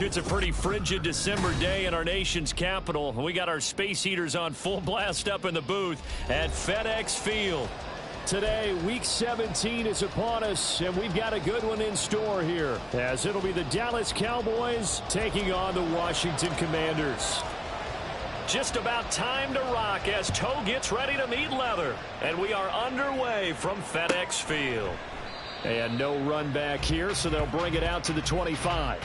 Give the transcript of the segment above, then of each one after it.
It's a pretty frigid December day in our nation's capital. We got our space heaters on full blast up in the booth at FedEx Field. Today, Week 17 is upon us, and we've got a good one in store here, as it'll be the Dallas Cowboys taking on the Washington Commanders. Just about time to rock as toe gets ready to meet leather. And we are underway from FedEx Field. And no run back here, so they'll bring it out to the 25.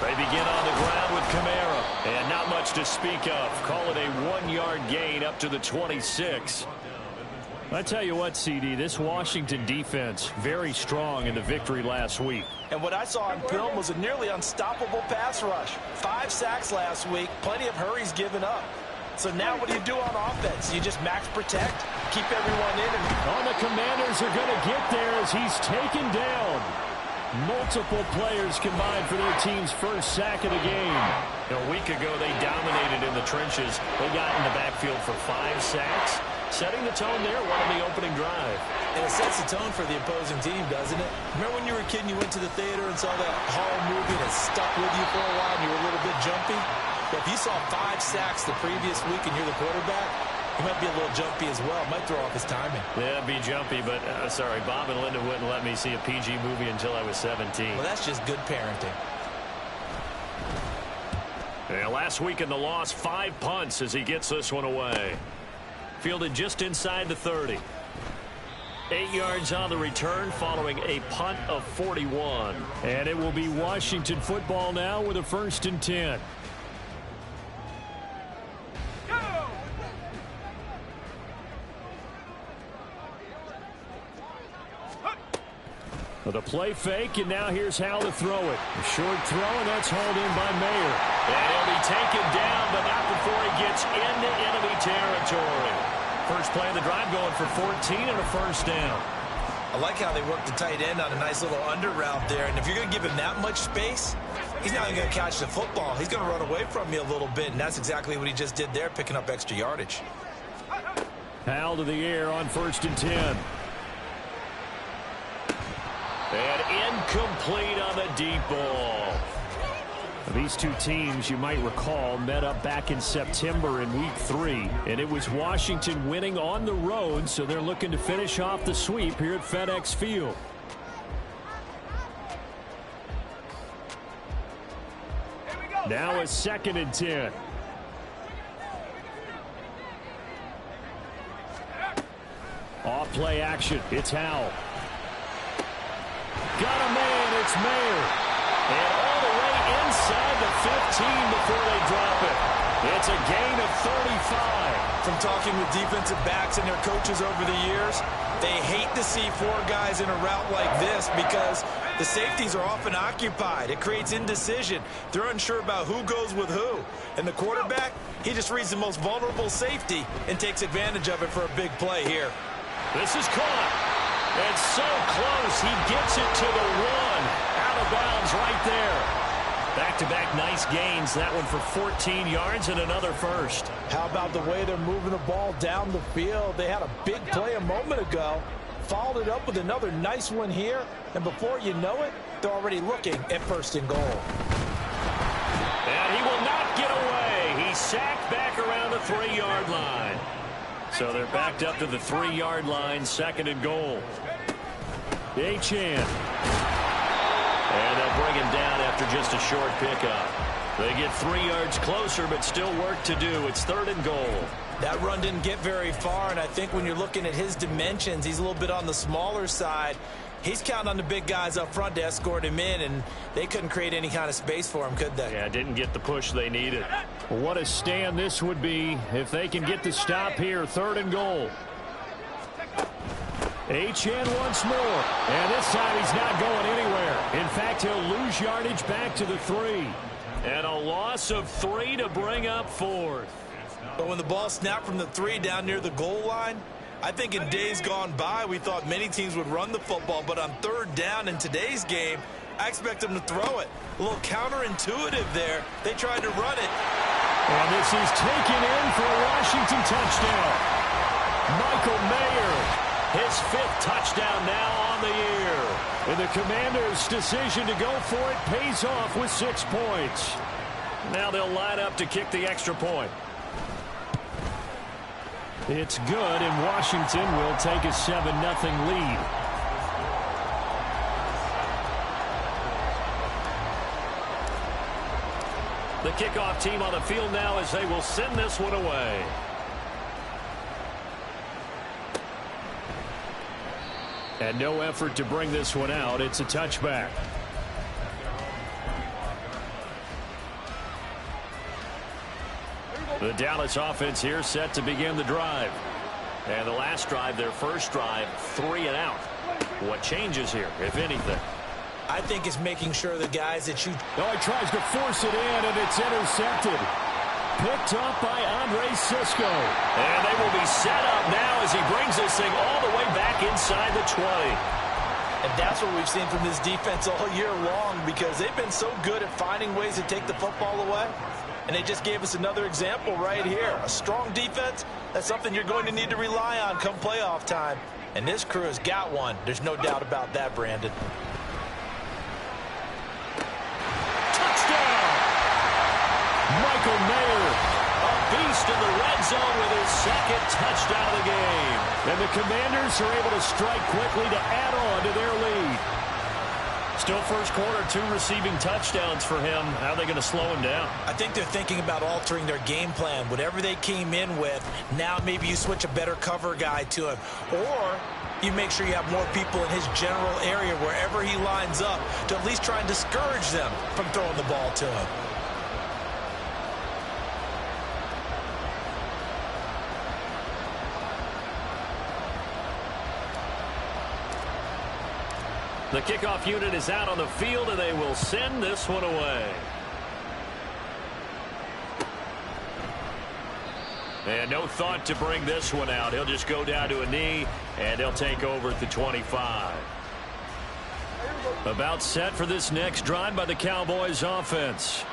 They begin on the ground with Kamara. And not much to speak of. Call it a 1-yard gain up to the 26. I tell you what, CD, this Washington defense, very strong in the victory last week. And what I saw on film was a nearly unstoppable pass rush. 5 sacks last week, plenty of hurries given up. So now what do you do on offense? You just max protect, keep everyone in. And the Commanders are going to get there as he's taken down. Multiple players combined for their team's first sack of the game. A week ago, they dominated in the trenches. They got in the backfield for 5 sacks, setting the tone there, one on the opening drive. And it sets the tone for the opposing team, doesn't it? Remember when you were a kid and you went to the theater and saw that horror movie and it stuck with you for a while and you were a little bit jumpy? Well, if you saw 5 sacks the previous week and you're the quarterback, he might be a little jumpy as well. Might throw off his timing. Yeah, be jumpy, but sorry, Bob and Linda wouldn't let me see a PG movie until I was 17. Well, that's just good parenting. Yeah, last week in the loss, 5 punts as he gets this one away. Fielded just inside the 30. 8 yards on the return following a punt of 41. And it will be Washington football now with a 1st and 10. The play fake, and now here's how to throw it. A short throw, and that's hauled in by Mayer. And he'll be taken down, but not before he gets into enemy territory. First play of the drive going for 14 and a 1st down. I like how they work the tight end on a nice little under route there. And if you're going to give him that much space, he's not even going to catch the football. He's going to run away from you a little bit, and that's exactly what he just did there, picking up extra yardage. Hal to the air on 1st and 10. And incomplete on the deep ball. These two teams, you might recall, met up back in September in Week 3. And it was Washington winning on the road, so they're looking to finish off the sweep here at FedEx Field. Now a 2nd and 10. Off play action. It's Howell. Got a man. It's Mayer. And all the way inside the 15 before they drop it. It's a gain of 35. From talking with defensive backs and their coaches over the years, they hate to see 4 guys in a route like this because the safeties are often occupied. It creates indecision. They're unsure about who goes with who. And the quarterback, he just reads the most vulnerable safety and takes advantage of it for a big play here. This is caught. And so close, he gets it to the 1. Out of bounds right there. Back-to-back nice gains. That one for 14 yards and another 1st. How about the way they're moving the ball down the field? They had a big play a moment ago. Followed it up with another nice one here. And before you know it, they're already looking at 1st and goal. And he will not get away. He's sacked back around the 3-yard line. So they're backed up to the 3-yard line, 2nd and goal. Achane. And they'll bring him down after just a short pickup. They get 3 yards closer, but still work to do. It's 3rd and goal. That run didn't get very far, and I think when you're looking at his dimensions, he's a little bit on the smaller side. He's counting on the big guys up front to escort him in, and they couldn't create any kind of space for him, could they? Yeah, didn't get the push they needed. What a stand this would be if they can get the stop here. 3rd and goal. Achane once more. And this time he's not going anywhere. In fact, he'll lose yardage back to the 3. And a loss of 3 to bring up 4th. But when the ball snapped from the 3 down near the goal line, I think in days gone by, we thought many teams would run the football, but on 3rd down in today's game, I expect them to throw it. A little counterintuitive there. They tried to run it. And this is taken in for a Washington touchdown. Michael Mayer, his 5th touchdown now on the year. And the Commanders' decision to go for it pays off with 6 points. Now they'll line up to kick the extra point. It's good, and Washington will take a 7-0 lead. The kickoff team on the field now as they will send this one away. And no effort to bring this one out. It's a touchback. The Dallas offense here set to begin the drive. And the last drive, their first drive, 3 and out. What changes here, if anything? I think it's making sure the guys that you... Oh, he tries to force it in, and it's intercepted. Picked up by Andre Sisco. And they will be set up now as he brings this thing all the way back inside the 20. And that's what we've seen from this defense all year long, because they've been so good at finding ways to take the football away. And they just gave us another example right here. A strong defense, that's something you're going to need to rely on come playoff time. And this crew has got one. There's no doubt about that, Brandon. Michael Mayer, a beast in the red zone with his 2nd touchdown of the game. And the Commanders are able to strike quickly to add on to their lead. Still first quarter, 2 receiving touchdowns for him. How are they going to slow him down? I think they're thinking about altering their game plan. Whatever they came in with, now maybe you switch a better cover guy to him. Or you make sure you have more people in his general area wherever he lines up to at least try and discourage them from throwing the ball to him. The kickoff unit is out on the field, and they will send this one away. And no thought to bring this one out. He'll just go down to a knee, and they'll take over at the 25. About set for this next drive by the Cowboys offense.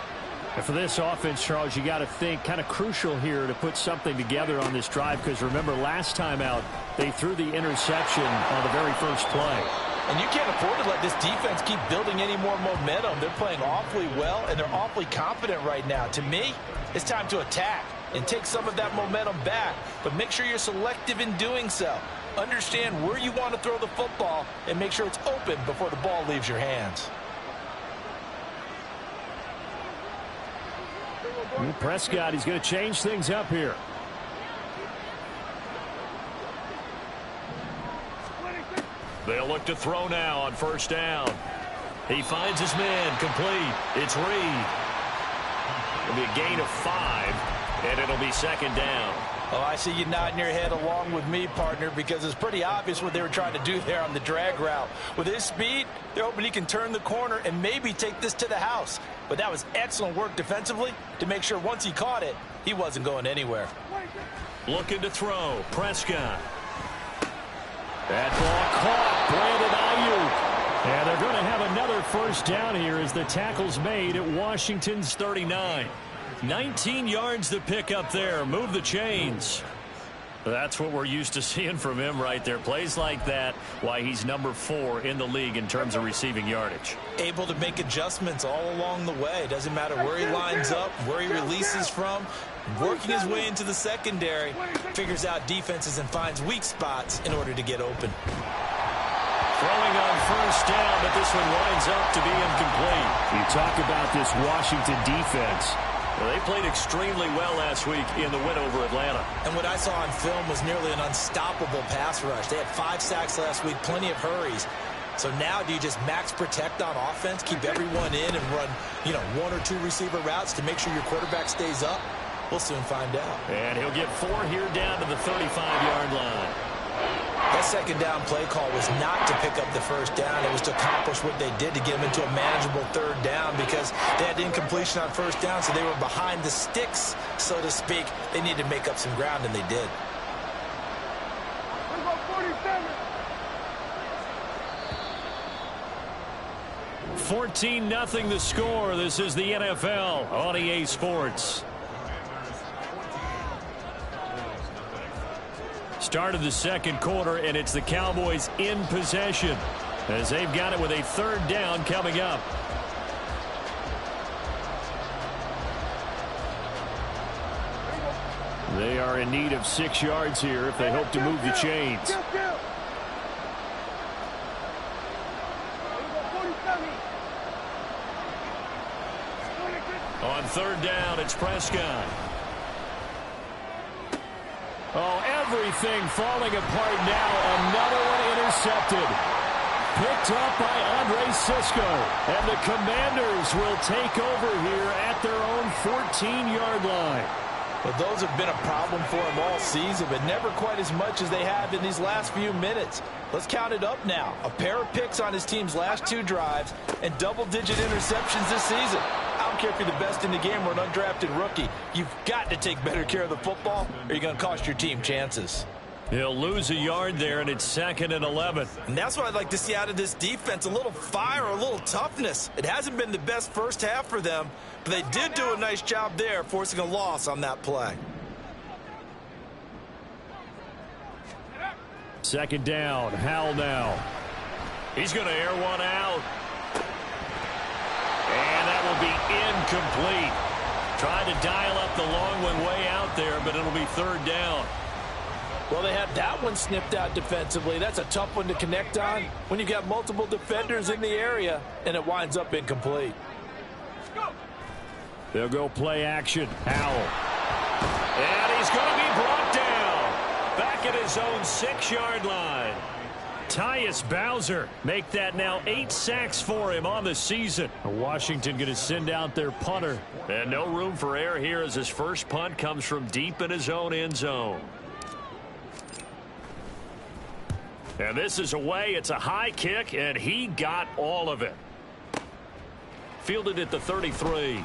And for this offense, Charles, you got to think kind of crucial here to put something together on this drive, because remember last time out they threw the interception on the very first play. And you can't afford to let this defense keep building any more momentum. They're playing awfully well, and they're awfully confident right now. To me, it's time to attack and take some of that momentum back. But make sure you're selective in doing so. Understand where you want to throw the football and make sure it's open before the ball leaves your hands. Prescott, he's going to change things up here. They'll look to throw now on first down. He finds his man complete. It's Reed. It'll be a gain of 5, and it'll be 2nd down. Oh, I see you nodding your head along with me, partner, because it's pretty obvious what they were trying to do there on the drag route. With his speed, they're hoping he can turn the corner and maybe take this to the house. But that was excellent work defensively to make sure once he caught it, he wasn't going anywhere. Looking to throw. Prescott. That ball caught. Brandon Ayuk. And they're going to have another first down here as the tackle's made at Washington's 39. 19 yards to pick up there. Move the chains. That's what we're used to seeing from him right there. Plays like that, why he's number 4 in the league in terms of receiving yardage. Able to make adjustments all along the way. Doesn't matter where he lines up, where he releases from. Working his way into the secondary, figures out defenses and finds weak spots in order to get open. Throwing on first down, but this one winds up to be incomplete. You talk about this Washington defense. Well, they played extremely well last week in the win over Atlanta. And what I saw on film was nearly an unstoppable pass rush. They had 5 sacks last week, plenty of hurries. So now do you just max protect on offense, keep everyone in and run, 1 or 2 receiver routes to make sure your quarterback stays up? We'll soon find out. And he'll get 4 here down to the 35-yard line. That second down play call was not to pick up the first down. It was to accomplish what they did to get them into a manageable third down because they had incompletion on first down, so they were behind the sticks, so to speak. They needed to make up some ground, and they did. 14-0 the score. This is the NFL on EA Sports. Start of the second quarter, and it's the Cowboys in possession as they've got it with a third down coming up. They are in need of 6 yards here if they hope to move the chains. On third down, it's Prescott. Oh, everything falling apart now. Another one intercepted. Picked up by Andre Sisco. And the Commanders will take over here at their own 14-yard line. Well, those have been a problem for them all season, but never quite as much as they have in these last few minutes. Let's count it up now. A pair of picks on his team's last 2 drives and double-digit interceptions this season. I don't care if you're the best in the game or an undrafted rookie. You've got to take better care of the football or you're going to cost your team chances. He'll lose a yard there, and it's 2nd and 11. And that's what I'd like to see out of this defense, a little fire, a little toughness. It hasn't been the best first half for them, but they did do a nice job there, forcing a loss on that play. 2nd down, Howell now. He's going to air one out. And that will be incomplete. Tried to dial up the long one way out there, but it'll be 3rd down. Well, they had that one snipped out defensively. That's a tough one to connect on when you've got multiple defenders in the area, and it winds up incomplete. They'll go play action. Howell. And he's going to be brought down. Back at his own 6-yard line. Tyus Bowser make that now 8 sacks for him on the season. Washington going to send out their punter. And no room for error here as his first punt comes from deep in his own end zone. And this is away. It's a high kick, and he got all of it. Fielded at the 33.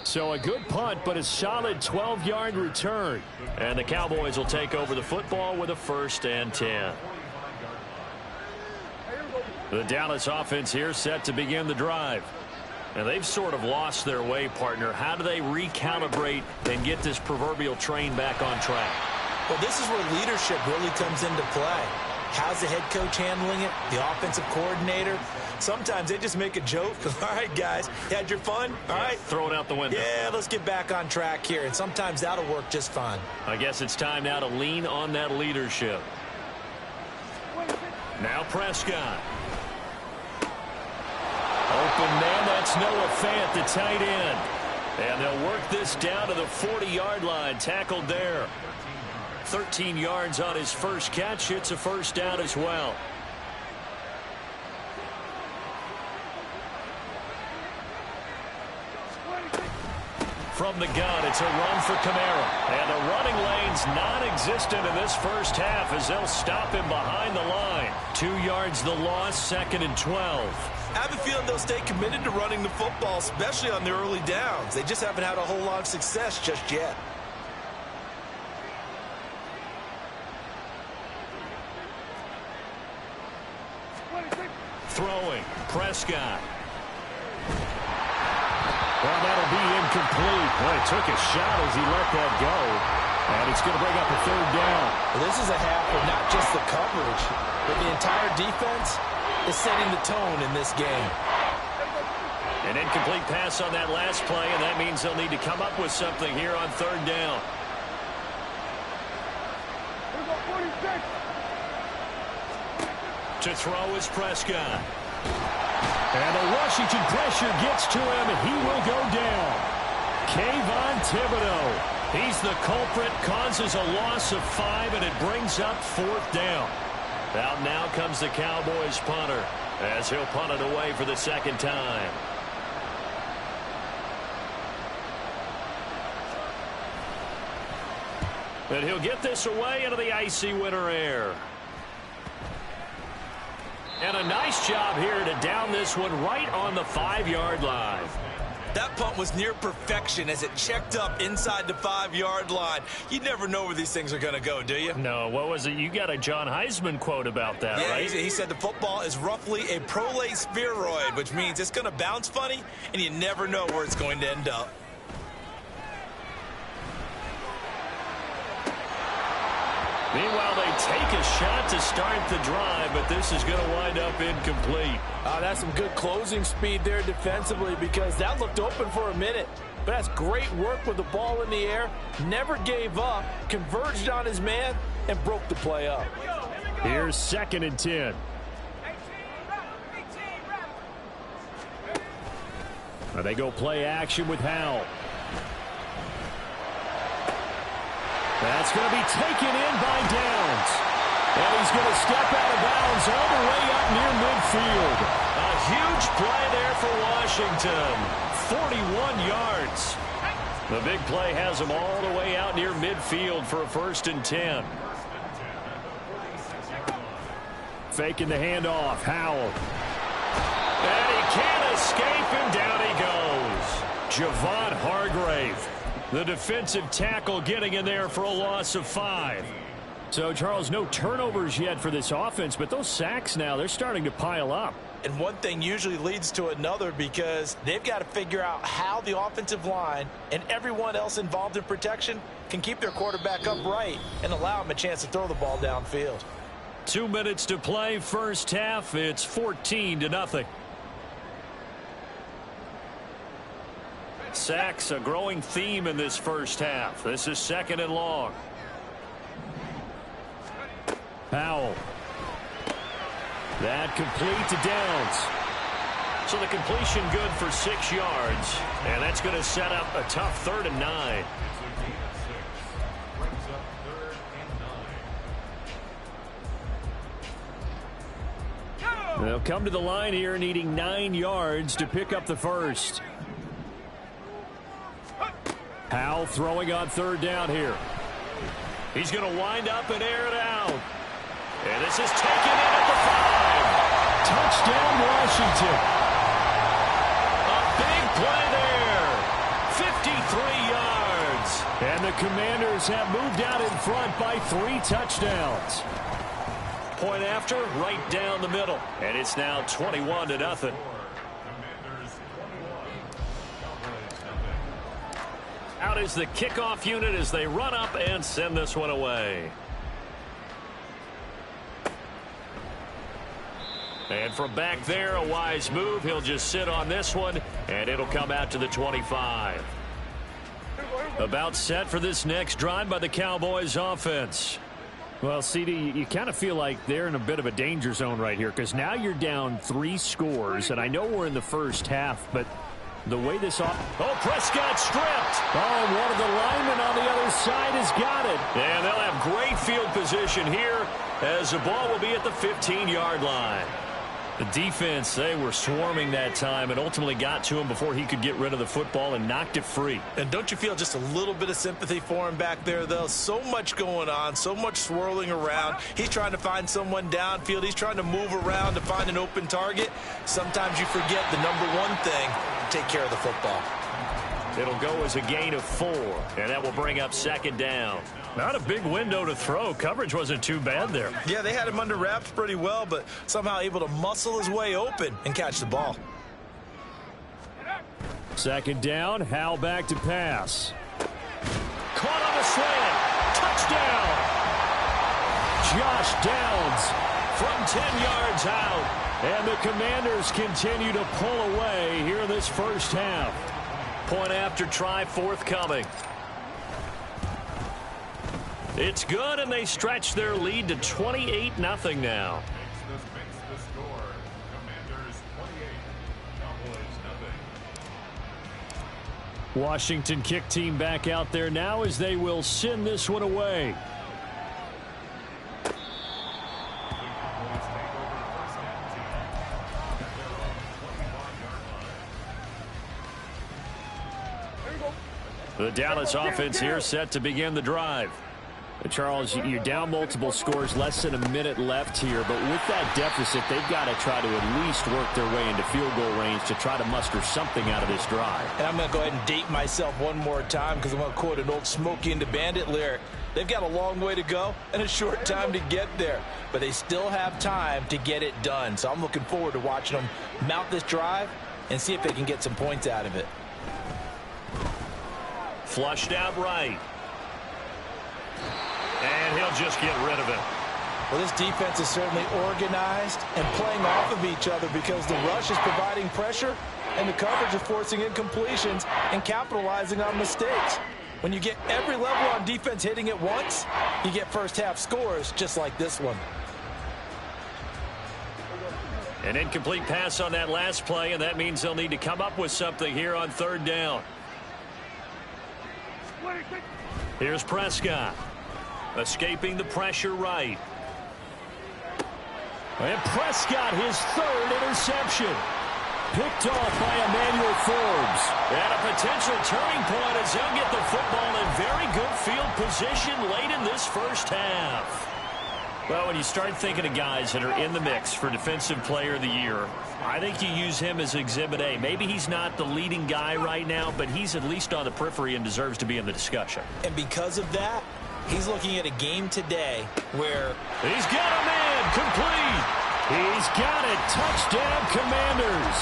So a good punt, but a solid 12-yard return. And the Cowboys will take over the football with a 1st and 10. The Dallas offense here set to begin the drive. And they've sort of lost their way, partner. How do they recalibrate and get this proverbial train back on track? Well, this is where leadership really comes into play. How's the head coach handling it? The offensive coordinator? Sometimes they just make a joke. All right, guys, you had your fun? All right. Throw it out the window. Yeah, let's get back on track here. And sometimes that'll work just fine. I guess it's time now to lean on that leadership. Now Prescott. Open man, that's Noah Fant, the tight end. And they'll work this down to the 40-yard line. Tackled there. 13 yards on his first catch. It's a 1st down as well. From the gun, it's a run for Kamara. And the running lane's non-existent in this first half as they'll stop him behind the line. 2 yards the loss, 2nd and 12. I have a feeling they'll stay committed to running the football, especially on the early downs. They just haven't had a whole lot of success just yet. Throwing, Prescott. Well, that'll be incomplete. Boy, he took a shot as he let that go. And it's going to bring up a 3rd down. Well, this is a half of not just the coverage, but the entire defense is setting the tone in this game. An incomplete pass on that last play, and that means they'll need to come up with something here on 3rd down. To throw is Prescott. And the Washington pressure gets to him, and he will go down. Kayvon Thibodeau. He's the culprit, causes a loss of 5, and it brings up 4th down. Out now comes the Cowboys punter as he'll punt it away for the 2nd time. And he'll get this away into the icy winter air. And a nice job here to down this one right on the 5-yard line. That punt was near perfection as it checked up inside the 5-yard line. You never know where these things are going to go, do you? No, what was it? You got a John Heisman quote about that, yeah, right? He said the football is roughly a prolate spheroid, which means it's going to bounce funny, and you never know where it's going to end up. Meanwhile, they take a shot to start the drive, but this is going to wind up incomplete. That's some good closing speed there defensively because that looked open for a minute. But that's great work with the ball in the air. Never gave up, converged on his man, and broke the play up. Here's 2nd and 10. Now they go play action with Howell. That's going to be taken in by Downs. And he's going to step out of bounds all the way up near midfield. A huge play there for Washington. 41 yards. The big play has him all the way out near midfield for a 1st and 10. Faking the handoff. Howell. And he can't escape, and down he goes. Javon Hargrave, the defensive tackle, getting in there for a loss of 5. So, Charles, no turnovers yet for this offense, but those sacks now, they're starting to pile up. And one thing usually leads to another because they've got to figure out how the offensive line and everyone else involved in protection can keep their quarterback upright and allow him a chance to throw the ball downfield. 2 minutes to play, first half. It's 14-0. Sacks, a growing theme in this first half. This is 2nd and long. Howell. That complete to Downs. So the completion good for 6 yards. And that's going to set up a tough 3rd and 9. They'll come to the line here needing 9 yards to pick up the first. Howell throwing on 3rd down here. He's going to wind up and air it out. And this is taken in at the 5. Touchdown, Washington. A big play there. 53 yards. And the Commanders have moved out in front by 3 touchdowns. Point after, right down the middle. And it's now 21-0. Out is the kickoff unit as they run up and send this one away. And from back there, a wise move. He'll just sit on this one, and it'll come out to the 25. About set for this next drive by the Cowboys offense. Well, CD, you kind of feel like they're in a bit of a danger zone right here because now you're down 3 scores, and I know we're in the first half, but the way this Prescott stripped. Oh, one of the linemen on the other side has got it. And they'll have great field position here as the ball will be at the 15-yard line. The defense, they were swarming that time and ultimately got to him before he could get rid of the football and knocked it free. And don't you feel just a little bit of sympathy for him back there, though? So much going on, so much swirling around. He's trying to find someone downfield. He's trying to move around to find an open target. Sometimes you forget the number one thing, take care of the football. It'll go as a gain of 4, and that will bring up 2nd down. Not a big window to throw. Coverage wasn't too bad there. Yeah, they had him under wraps pretty well, but somehow able to muscle his way open and catch the ball. 2nd down, Howell back to pass. Caught on the slant. Touchdown. Josh Downs From 10 yards out. And the Commanders continue to pull away here in this first half. Point after try forthcoming. It's good, and they stretch their lead to 28-0 now. Washington kick team back out there now as they will send this one away. The Dallas offense here set to begin the drive. Charles, you're down multiple scores, less than a minute left here, but with that deficit, they've got to try to at least work their way into field goal range to try to muster something out of this drive. And I'm going to go ahead and date myself one more time because I'm going to quote an old Smokey and the Bandit lyric. They've got a long way to go and a short time to get there, but they still have time to get it done. So I'm looking forward to watching them mount this drive and see if they can get some points out of it. Flushed out right. And he'll just get rid of it. Well, this defense is certainly organized and playing off of each other because the rush is providing pressure and the coverage is forcing incompletions and capitalizing on mistakes. When you get every level on defense hitting at once, you get first half scores just like this one. An incomplete pass on that last play, and that means they'll need to come up with something here on third down. Here's Prescott. Escaping the pressure right. And Prescott, his third interception. Picked off by Emmanuel Forbes. And a potential turning point as they'll get the football in very good field position late in this first half. Well, when you start thinking of guys that are in the mix for Defensive Player of the Year, I think you use him as Exhibit A. Maybe he's not the leading guy right now, but he's at least on the periphery and deserves to be in the discussion. And because of that, he's looking at a game today where he's got a man complete. He's got it. Touchdown, Commanders.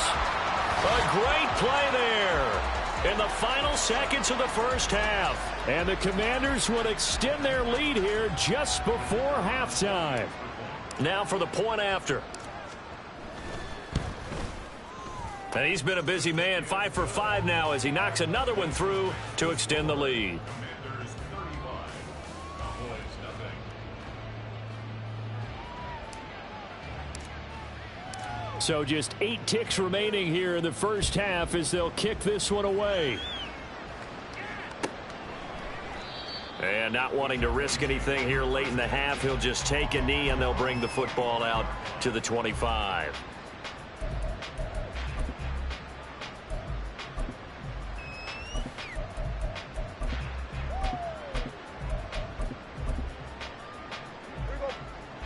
A great play there in the final seconds of the first half. And the Commanders would extend their lead here just before halftime. Now for the point after. And he's been a busy man, 5 for 5 now as he knocks another one through to extend the lead. So just 8 ticks remaining here in the first half as they'll kick this one away. And not wanting to risk anything here late in the half, he'll just take a knee and they'll bring the football out to the 25.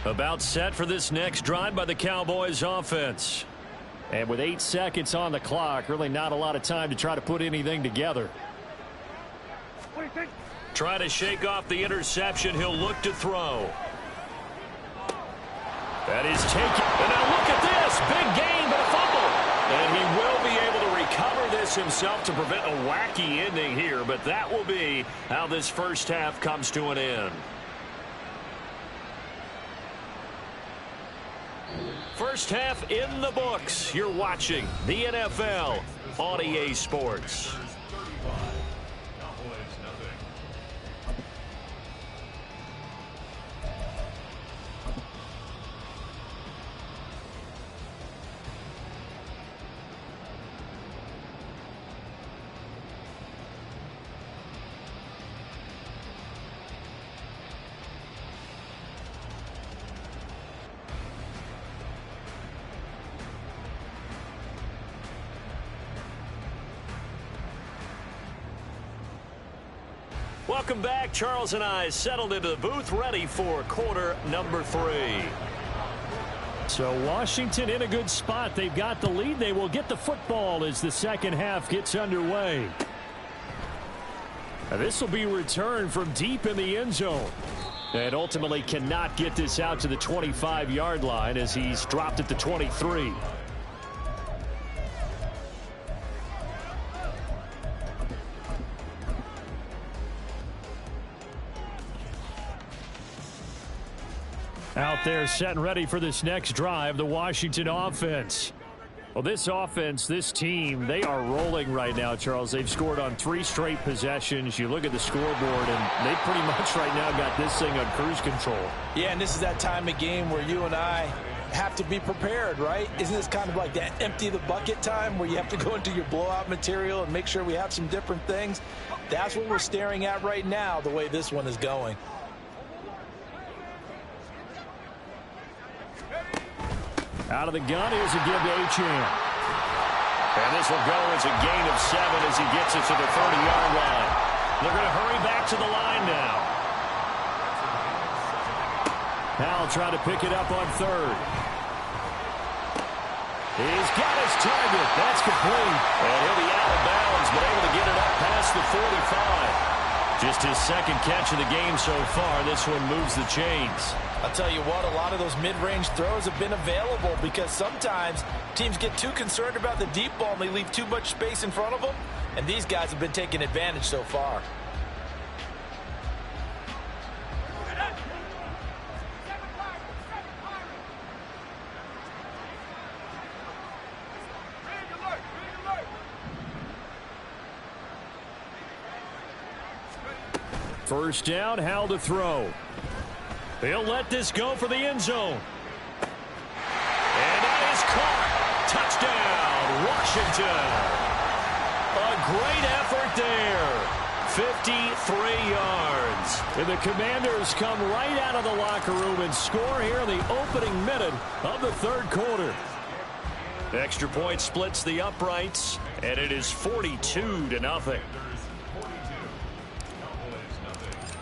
About set for this next drive by the Cowboys offense. And with 8 seconds on the clock, really not a lot of time to try to put anything together. Try to shake off the interception. He'll look to throw. That is taken. And now look at this. Big gain, but a fumble. And he will be able to recover this himself to prevent a wacky ending here. But that will be how this first half comes to an end. First half in the books. You're watching the NFL on EA Sports. Welcome back. Charles and I settled into the booth, ready for quarter number 3. So Washington in a good spot. They've got the lead. They will get the football as the second half gets underway. Now this will be returned from deep in the end zone. And ultimately cannot get this out to the 25-yard line as he's dropped at the 23. Out there set and ready for this next drive, the Washington offense. Well, this offense, this team, they are rolling right now, Charles. They've scored on 3 straight possessions. You look at the scoreboard, and they pretty much right now got this thing on cruise control. Yeah, and this is that time of game where you and I have to be prepared, right? Isn't this kind of like that empty the bucket time where you have to go into your blowout material and make sure we have some different things? That's what we're staring at right now, the way this one is going. Out of the gun, here's a give to Achane. And this will go as a gain of 7 as he gets it to the 30-yard line. They're going to hurry back to the line now. Howell trying to pick it up on third. He's got his target. That's complete. And he'll be out of bounds, but able to get it up past the 45. Just his second catch of the game so far. This one moves the chains. I'll tell you what, a lot of those mid-range throws have been available because sometimes teams get too concerned about the deep ball and they leave too much space in front of them. And these guys have been taking advantage so far. First down, Howell to throw. He'll let this go for the end zone. And that is caught. Touchdown, Washington. A great effort there. 53 yards. And the Commanders come right out of the locker room and score here in the opening minute of the third quarter. Extra point splits the uprights, and it is 42-0.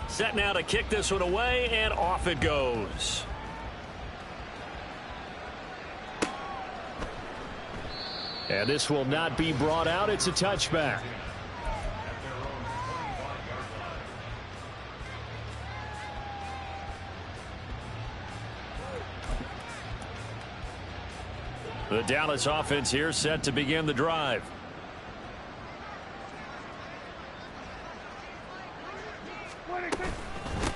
Set now to kick this one away, and off it goes. And this will not be brought out. It's a touchback. The Dallas offense here set to begin the drive.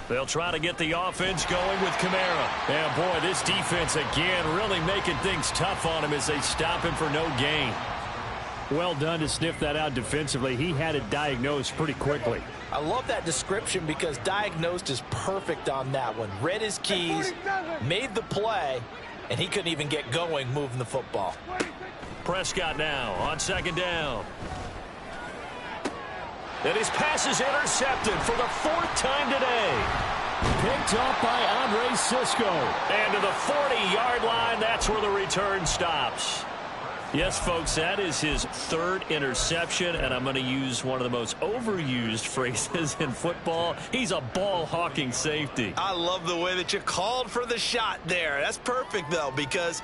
They'll try to get the offense going with Kamara. And boy, this defense again really making things tough on him as they stop him for no gain. Well done to sniff that out defensively. He had it diagnosed pretty quickly. I love that description because diagnosed is perfect on that one. Read his keys, made the play, and he couldn't even get going moving the football. Prescott now on second down. And his pass is intercepted for the fourth time today. Picked up by Andre Cisco. And to the 40-yard line, that's where the return stops. Yes, folks, that is his third interception, and I'm going to use one of the most overused phrases in football. He's a ball-hawking safety. I love the way that you called for the shot there. That's perfect, though, because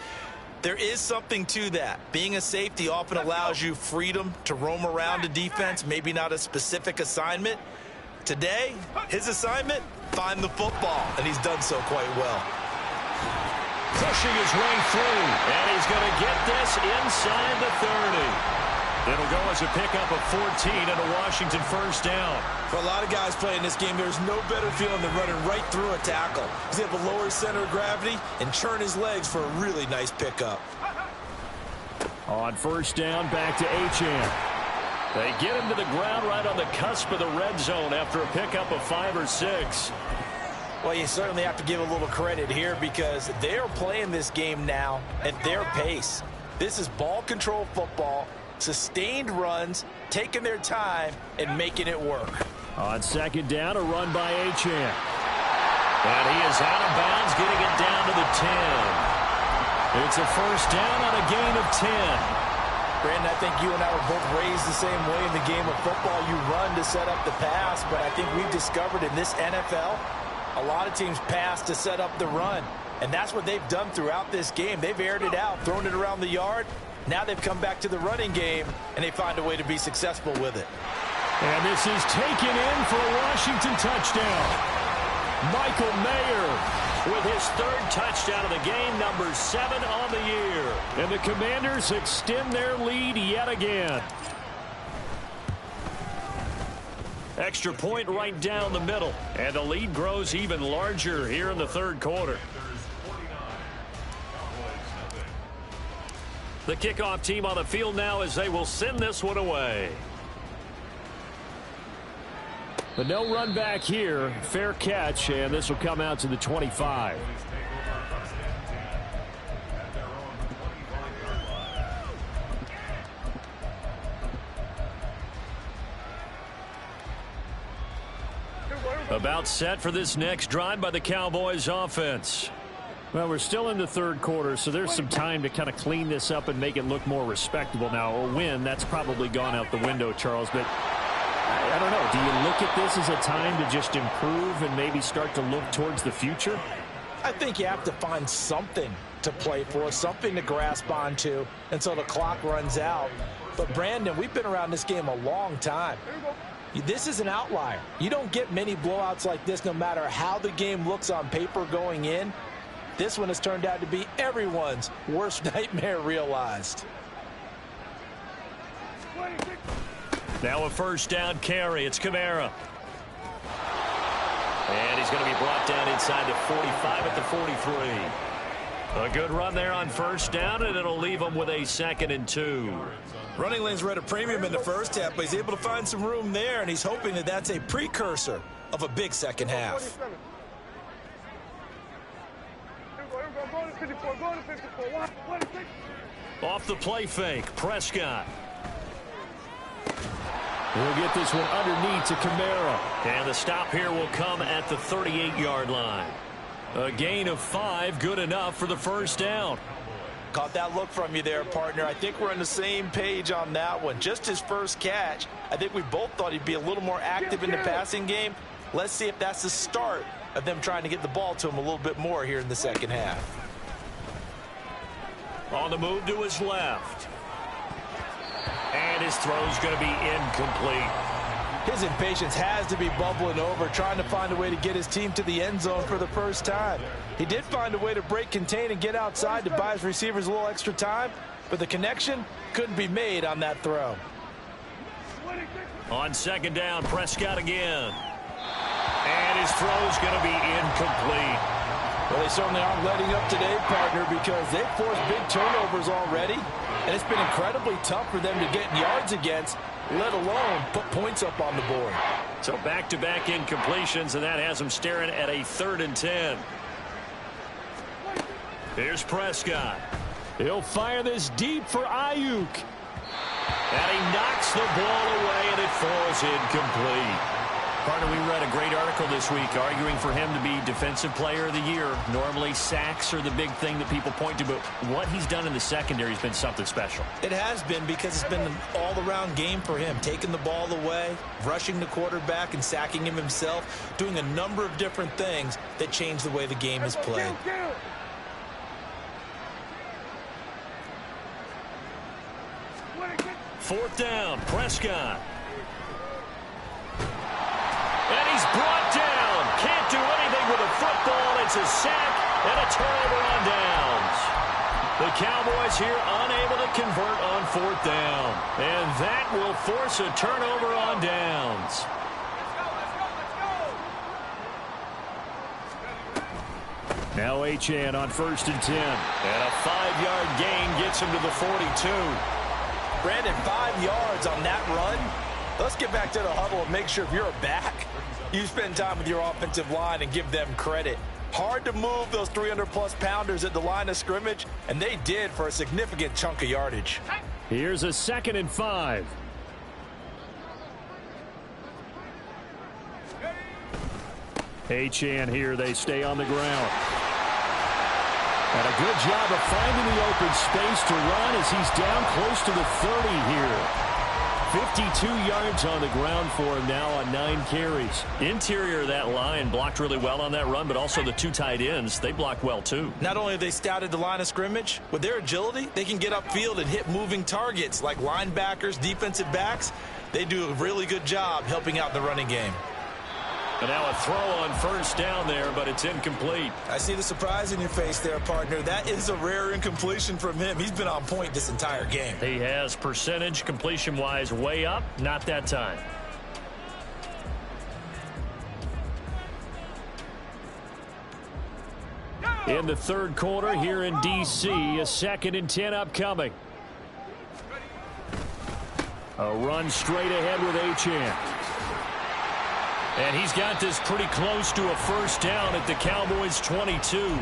there is something to that. Being a safety often allows you freedom to roam around a defense, maybe not a specific assignment. Today, his assignment, find the football, and he's done so quite well. Pushing his way through, and he's going to get this inside the 30. It'll go as a pickup of 14 and a Washington first down. For a lot of guys playing this game, there's no better feeling than running right through a tackle. He's able to lower his center of gravity and churn his legs for a really nice pickup. On first down, back to Achane. They get him to the ground right on the cusp of the red zone after a pickup of 5 or 6. Well, you certainly have to give a little credit here because they are playing this game now at their pace. This is ball control football, sustained runs, taking their time, and making it work. On second down, a run by Achane. And he is out of bounds, getting it down to the 10. It's a first down on a gain of 10. Brandon, I think you and I were both raised the same way in the game of football. You run to set up the pass, but I think we've discovered in this NFL, a lot of teams pass to set up the run, and that's what they've done throughout this game. They've aired it out, thrown it around the yard. Now they've come back to the running game, and they find a way to be successful with it. And this is taken in for a Washington touchdown. Michael Mayer with his third touchdown of the game, number 7 on the year. And the Commanders extend their lead yet again. Extra point right down the middle. And the lead grows even larger here in the third quarter. The kickoff team on the field now as they will send this one away. But no run back here. Fair catch, and this will come out to the 25. About set for this next drive by the Cowboys offense. Well, we're still in the third quarter, so there's some time to kind of clean this up and make it look more respectable now. A win, that's probably gone out the window, Charles, but I don't know. Do you look at this as a time to just improve and maybe start to look towards the future? I think you have to find something to play for, something to grasp onto until the clock runs out. But, Brandon, we've been around this game a long time. This is an outlier. You don't get many blowouts like this no matter how the game looks on paper going in. This one has turned out to be everyone's worst nightmare realized. Now a first down carry. It's Kamara. And he's going to be brought down inside the 45 at the 43. A good run there on first down, and it'll leave him with a 2nd and 2. Running lanes were at a premium in the first half, but he's able to find some room there, and he's hoping that that's a precursor of a big second half. Off the play fake, Prescott. We'll get this one underneath to Kamara. And the stop here will come at the 38-yard line. A gain of 5, good enough for the first down. Caught that look from you there, partner. I think we're on the same page on that one. Just his first catch. I think we both thought he'd be a little more active in the passing game. Let's see if that's the start of them trying to get the ball to him a little bit more here in the second half. On the move to his left. And his throw's going to be incomplete. His impatience has to be bubbling over, trying to find a way to get his team to the end zone for the first time. He did find a way to break contain and get outside to buy his receivers a little extra time, but the connection couldn't be made on that throw. On second down, Prescott again. And his throw's going to be incomplete. Well, they certainly aren't letting up today, partner, because they've forced big turnovers already, and it's been incredibly tough for them to get yards against, let alone put points up on the board. So back-to-back incompletions, and that has them staring at a 3rd and 10. Here's Prescott. He'll fire this deep for Ayuk. And he knocks the ball away, and it falls incomplete. Partner, we read a great article this week arguing for him to be Defensive Player of the Year. Normally, sacks are the big thing that people point to, but what he's done in the secondary has been something special. It has been, because it's been an all-around game for him, taking the ball away, rushing the quarterback and sacking him himself, doing a number of different things that change the way the game is played. Fourth down, Prescott. And he's brought down. Can't do anything with a football. It's a sack and a turnover on downs. The Cowboys here unable to convert on fourth down. And that will force a turnover on downs. Now Achane on 1st and 10. And a 5-yard gain gets him to the 42. Brandon, 5 yards on that run. Let's get back to the huddle and make sure if you're a back, you spend time with your offensive line and give them credit. Hard to move those 300-plus pounders at the line of scrimmage, and they did for a significant chunk of yardage. Here's a 2nd and 5. Achane here. They stay on the ground. And a good job of finding the open space to run as he's down close to the 30 here. 52 yards on the ground for him now on 9 carries. Interior of that line blocked really well on that run, but also the 2 tight ends, they blocked well too. Not only have they scouted the line of scrimmage, with their agility, they can get upfield and hit moving targets like linebackers, defensive backs. They do a really good job helping out the running game. And now a throw on first down there, but it's incomplete. I see the surprise in your face there, partner. That is a rare incompletion from him. He's been on point this entire game. He has percentage completion-wise way up, not that time. In the 3rd quarter here in D.C., a 2nd and 10 upcoming. A run straight ahead with Achane. And he's got this pretty close to a first down at the Cowboys' 22.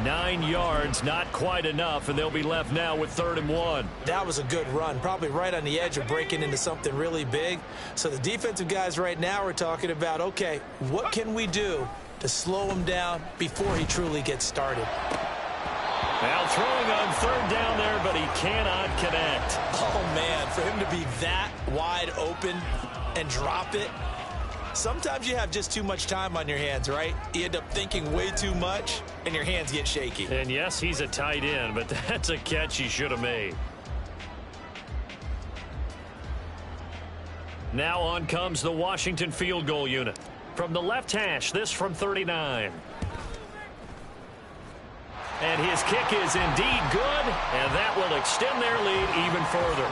9 yards, not quite enough, and they'll be left now with 3rd and 1. That was a good run, probably right on the edge of breaking into something really big. So the defensive guys right now are talking about, okay, what can we do to slow him down before he truly gets started? Now throwing on 3rd down there, but he cannot connect. Oh, man, for him to be that wide open and drop it, Sometimes you have just too much time on your hands, right? You end up thinking way too much, and your hands get shaky. And yes, he's a tight end, but that's a catch he should have made. Now on comes the Washington field goal unit. From the left hash, this from 39. And his kick is indeed good, and that will extend their lead even further.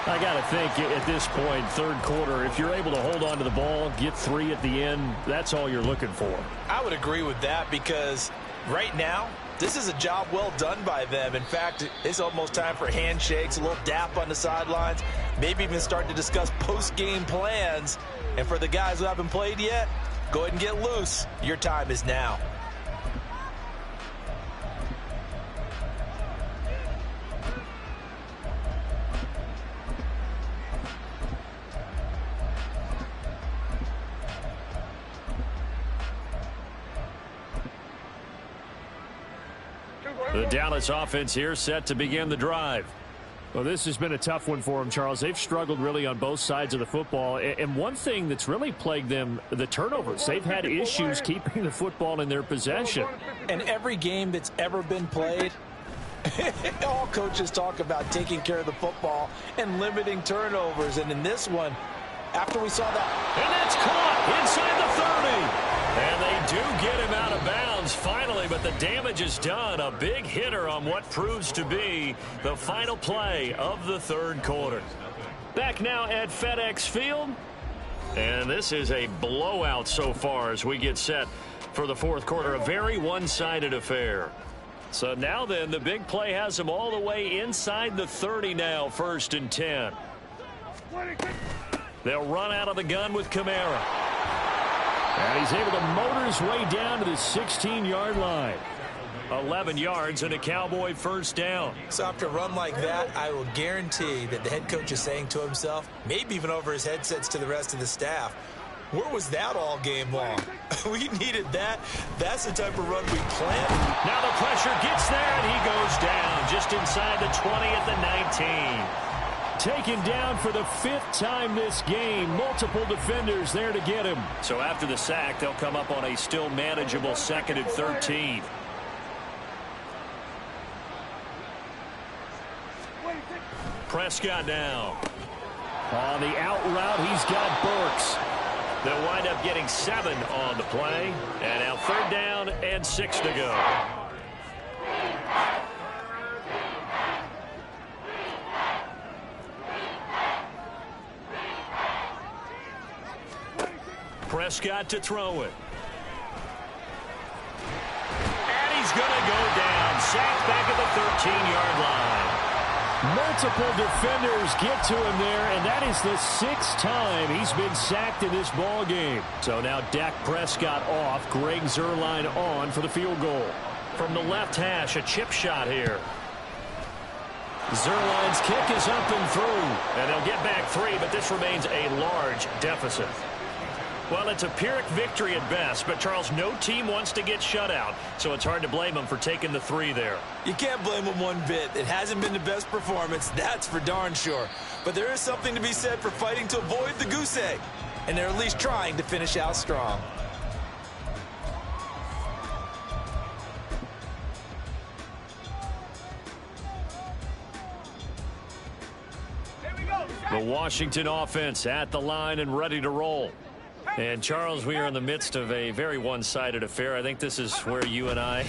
I got to think at this point, third quarter, if you're able to hold on to the ball, get 3 at the end, that's all you're looking for. I would agree with that because right now, this is a job well done by them. In fact, it's almost time for handshakes, a little dap on the sidelines, maybe even start to discuss post-game plans. And for the guys who haven't played yet, go ahead and get loose. Your time is now. The Dallas offense here set to begin the drive. Well, this has been a tough one for them, Charles. They've struggled really on both sides of the football. And one thing that's really plagued them, the turnovers. They've had issues keeping the football in their possession. And every game that's ever been played, all coaches talk about taking care of the football and limiting turnovers. And in this one, after we saw that. And that's caught inside the 30. And they do get him out of bounds finally, but the damage is done. A big hitter on what proves to be the final play of the third quarter. Back now at FedEx Field. And this is a blowout so far as we get set for the fourth quarter. A very one-sided affair. So now then, the big play has them all the way inside the 30 now, 1st and 10. They'll run out of the gun with Kamara. And he's able to motor his way down to the 16-yard line. 11 yards and a Cowboy first down. So after a run like that, I will guarantee that the head coach is saying to himself, maybe even over his headsets to the rest of the staff, where was that all game long? We needed that. That's the type of run we planned. Now the pressure gets there, and he goes down just inside the 20 at the 19. Taken down for the 5th time this game. Multiple defenders there to get him. So after the sack, they'll come up on a still manageable 2nd and 13. Prescott now. On the out route, he's got Burks. They'll wind up getting 7 on the play. And now 3rd down and 6 to go. Prescott to throw it. And he's going to go down. Sacked back at the 13-yard line. Multiple defenders get to him there, and that is the 6th time he's been sacked in this ball game. So now Dak Prescott off. Greg Zuerlein on for the field goal. From the left hash, a chip shot here. Zuerlein's kick is up and through. And they'll get back 3, but this remains a large deficit. Well, it's a Pyrrhic victory at best, but, Charles, no team wants to get shut out, so it's hard to blame them for taking the 3 there. You can't blame them one bit. It hasn't been the best performance, that's for darn sure. But there is something to be said for fighting to avoid the goose egg, and they're at least trying to finish out strong. The Washington offense at the line and ready to roll. And, Charles, we are in the midst of a very one-sided affair. I think this is where you and I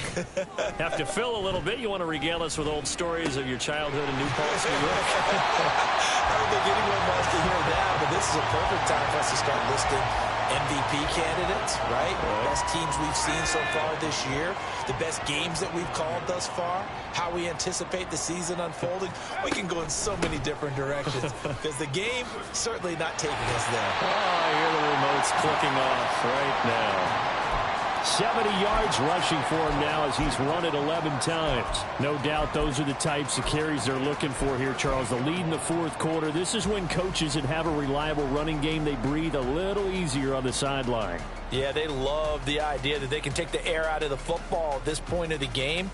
have to fill a little bit. You want to regale us with old stories of your childhood in New Paltz, New York? I don't think anyone wants to hear that, but this is a perfect time for us to start listing MVP candidates, right? The best teams we've seen so far this year, the best games that we've called thus far, how we anticipate the season unfolding. We can go in so many different directions because the game certainly not taking us there. Oh, I hear the remotes clicking off right now. 70 yards rushing for him now as he's run it 11 times. No doubt those are the types of carries they're looking for here, Charles. The lead in the fourth quarter. This is when coaches that have a reliable running game, they breathe a little easier on the sideline. Yeah, they love the idea that they can take the air out of the football at this point of the game.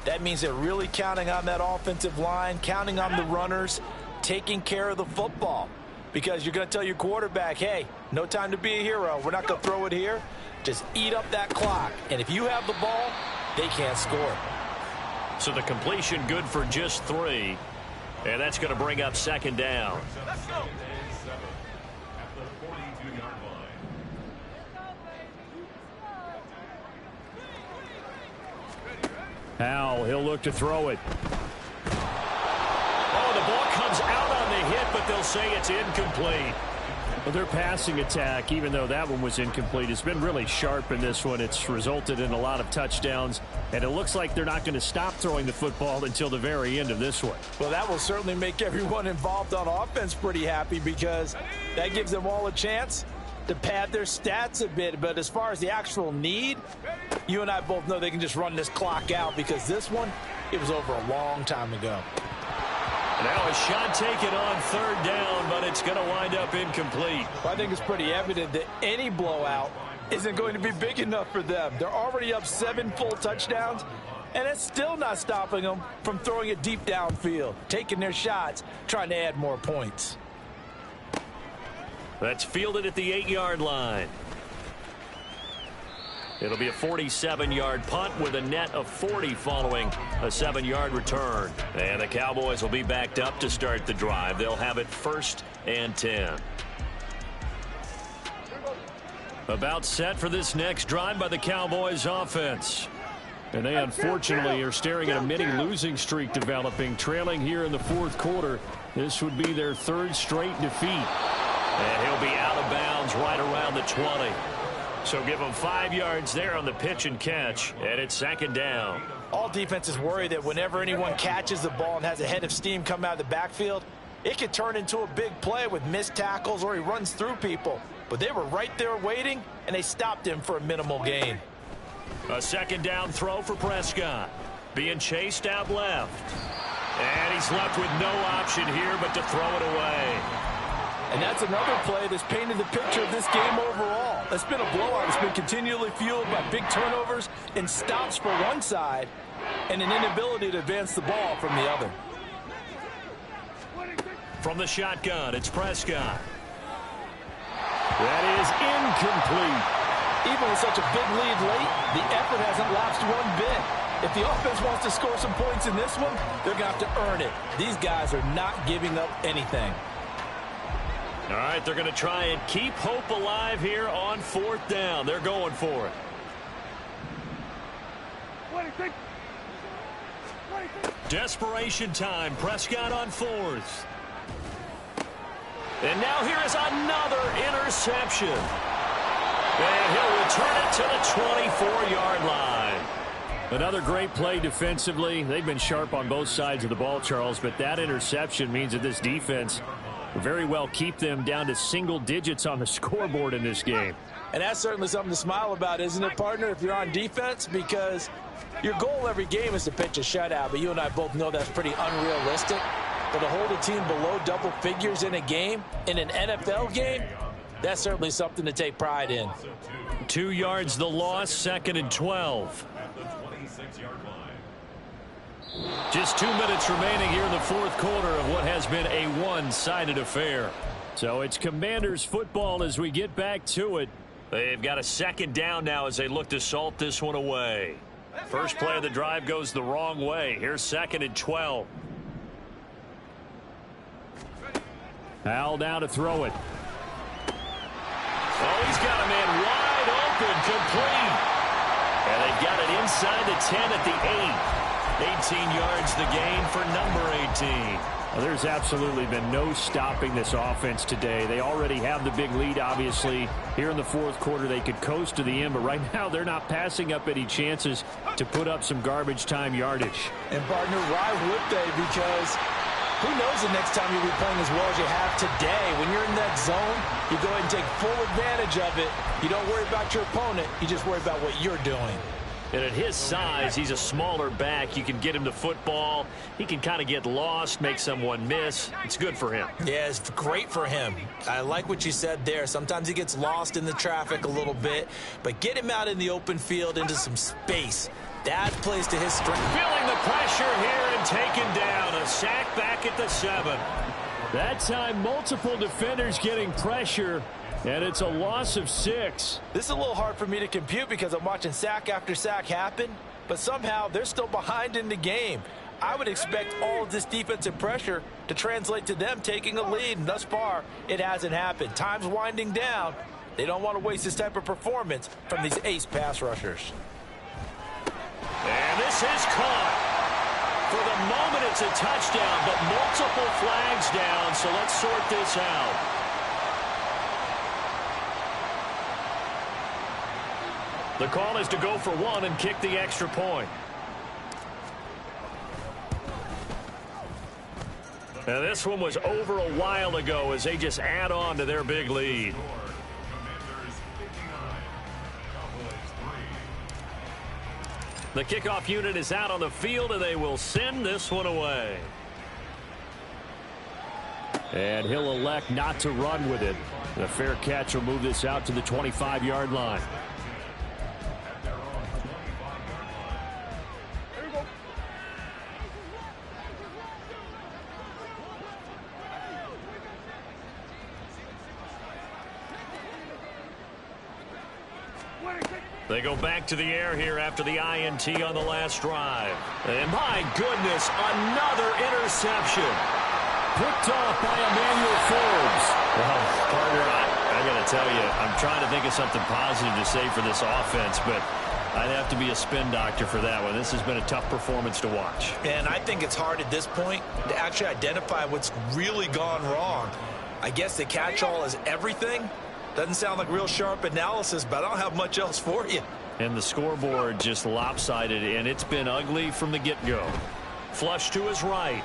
That means they're really counting on that offensive line, counting on the runners, taking care of the football. because you're going to tell your quarterback, hey, no time to be a hero. We're not going to throw it here. Just eat up that clock. And if you have the ball, they can't score. So the completion good for just 3. And that's going to bring up second down. Howell, he'll look to throw it. Oh, the ball comes out on the hit, but they'll say it's incomplete. Well, their passing attack, even though that one was incomplete, has been really sharp in this one. It's resulted in a lot of touchdowns, and it looks like they're not going to stop throwing the football until the very end of this one. Well, that will certainly make everyone involved on offense pretty happy, because that gives them all a chance to pad their stats a bit. But as far as the actual need, you and I both know they can just run this clock out, because this one, it was over a long time ago. Now a shot taken on third down, but it's going to wind up incomplete. Well, I think it's pretty evident that any blowout isn't going to be big enough for them. They're already up 7 full touchdowns, and it's still not stopping them from throwing it deep downfield, taking their shots, trying to add more points. That's fielded at the 8-yard line. It'll be a 47-yard punt with a net of 40 following a 7-yard return. And the Cowboys will be backed up to start the drive. They'll have it 1st and 10. About set for this next drive by the Cowboys offense. And they unfortunately are staring at a mini losing streak developing, trailing here in the 4th quarter. This would be their 3rd straight defeat. And he'll be out of bounds right around the 20. So give them 5 yards there on the pitch and catch, and it's second down. All defenses worry that whenever anyone catches the ball and has a head of steam come out of the backfield, it could turn into a big play with missed tackles or he runs through people. But they were right there waiting, and they stopped him for a minimal gain. A second down throw for Prescott. Being chased out left. And he's left with no option here but to throw it away. And that's another play that's painted the picture of this game overall. It's been a blowout. It's been continually fueled by big turnovers and stops for one side and an inability to advance the ball from the other. From the shotgun, it's Prescott. That is incomplete. Even with such a big lead late, the effort hasn't lapsed one bit. If the offense wants to score some points in this one, they're going to have to earn it. These guys are not giving up anything. All right, they're going to try and keep hope alive here on 4th down. They're going for it. Desperation time. Prescott on 4th. And now here is another interception. And he'll return it to the 24-yard line. Another great play defensively. They've been sharp on both sides of the ball, Charles, but that interception means that this defense very well keep them down to single digits on the scoreboard in this game. And that's certainly something to smile about, isn't it, partner, if you're on defense? Because your goal every game is to pitch a shutout, but you and I both know that's pretty unrealistic. But to hold a team below double figures in a game, in an NFL game, that's certainly something to take pride in. 2 yards the loss, 2nd and 12. Just 2 minutes remaining here in the 4th quarter of what has been a one-sided affair. So it's Commanders football as we get back to it. They've got a second down now as they look to salt this one away. First play of the drive goes the wrong way. Here's 2nd and 12. Howell now to throw it. Oh, he's got a man wide open, complete. And they've got it inside the 10 at the 8. 18 yards the gain for number 18. Well, there's absolutely been no stopping this offense today. They already have the big lead, obviously. Here in the 4th quarter, they could coast to the end, but right now they're not passing up any chances to put up some garbage time yardage. And, partner, why would they? Because who knows the next time you'll be playing as well as you have today. When you're in that zone, you go ahead and take full advantage of it. You don't worry about your opponent. You just worry about what you're doing. And at his size, he's a smaller back. You can get him the football. He can kind of get lost, make someone miss. It's good for him. Yeah, it's great for him. I like what you said there. Sometimes he gets lost in the traffic a little bit, but get him out in the open field into some space. That plays to his strength. Feeling the pressure here and taken down. A sack back at the 7. That time, multiple defenders getting pressure, and it's a loss of 6. This is a little hard for me to compute because I'm watching sack after sack happen, but somehow they're still behind in the game. I would expect all of this defensive pressure to translate to them taking a lead, and thus far, it hasn't happened. Time's winding down. They don't want to waste this type of performance from these ace pass rushers. And this is caught. For the moment, it's a touchdown, but multiple flags down, so let's sort this out. The call is to go for 1 and kick the extra point. Now, this one was over a while ago as they just add on to their big lead. The kickoff unit is out on the field, and they will send this one away. And he'll elect not to run with it. The fair catch will move this out to the 25-yard line. They go back to the air here after the INT on the last drive. And my goodness, another interception. Picked off by Emmanuel Forbes. Well, partner, I got to tell you, I'm trying to think of something positive to say for this offense, but I'd have to be a spin doctor for that one. This has been a tough performance to watch. And I think it's hard at this point to actually identify what's really gone wrong. I guess the catch-all is everything. Doesn't sound like real sharp analysis, but I don't have much else for you. And the scoreboard just lopsided, and it's been ugly from the get-go. Flush to his right.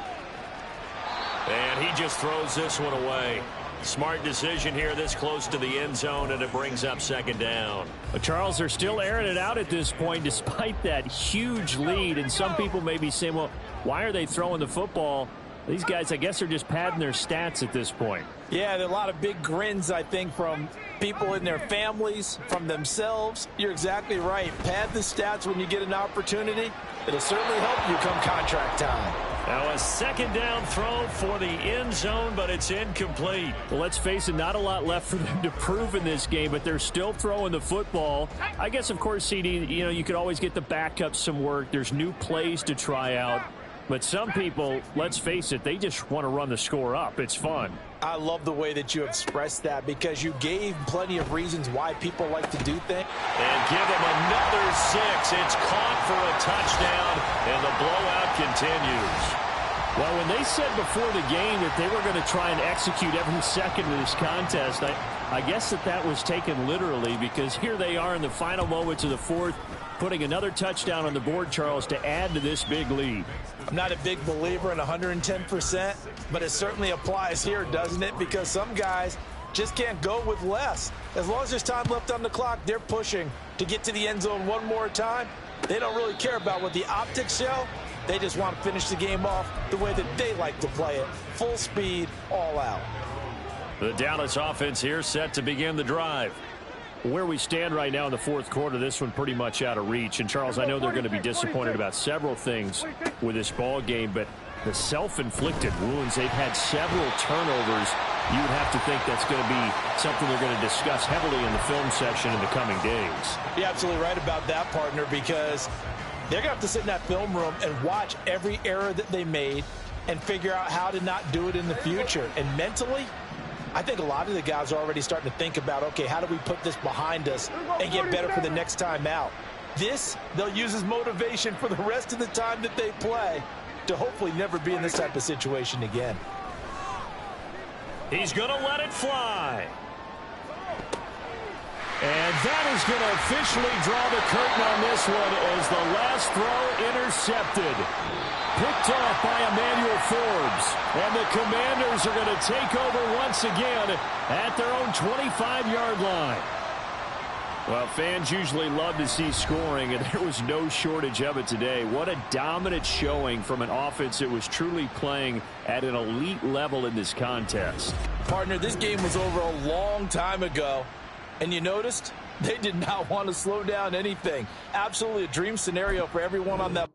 And he just throws this one away. Smart decision here this close to the end zone, and it brings up second down. But Charles, they're still airing it out at this point despite that huge lead. And some people may be saying, well, why are they throwing the football? These guys, I guess, are just padding their stats at this point. Yeah, there are a lot of big grins, I think, from people in their families, from themselves. You're exactly right. Pad the stats when you get an opportunity. It'll certainly help you come contract time. Now a second down throw for the end zone, but it's incomplete. Well, let's face it, not a lot left for them to prove in this game, but they're still throwing the football. I guess, of course, CD, you could always get the backup some work. There's new plays to try out. But some people, let's face it, they just want to run the score up. It's fun. I love the way that you expressed that because you gave plenty of reasons why people like to do things. And give them another 6. It's caught for a touchdown, and the blowout continues. Well, when they said before the game that they were going to try and execute every second of this contest, I guess that was taken literally because here they are in the final moments of the fourth, putting another touchdown on the board, Charles, to add to this big lead. I'm not a big believer in 110%, but it certainly applies here, doesn't it? Because some guys just can't go with less. As long as there's time left on the clock, they're pushing to get to the end zone one more time. They don't really care about what the optics show. They just want to finish the game off the way that they like to play it. Full speed, all out. The Dallas offense here set to begin the drive. Where we stand right now in the fourth quarter, this one pretty much out of reach. And, Charles, I know they're going to be disappointed about several things with this ball game, but the self-inflicted wounds, they've had several turnovers. You would have to think that's going to be something they're going to discuss heavily in the film section in the coming days. You're absolutely right about that, partner, because they're going to have to sit in that film room and watch every error that they made and figure out how to not do it in the future. And mentally, I think a lot of the guys are already starting to think about, okay, how do we put this behind us and get better for the next time out? This, they'll use as motivation for the rest of the time that they play to hopefully never be in this type of situation again. He's going to let it fly. And that is going to officially draw the curtain on this one as the last throw intercepted. Picked off by Emmanuel Forbes. And the Commanders are going to take over once again at their own 25-yard line. Well, fans usually love to see scoring, and there was no shortage of it today. What a dominant showing from an offense that was truly playing at an elite level in this contest. Partner, this game was over a long time ago, and you noticed they did not want to slow down anything. Absolutely a dream scenario for everyone on that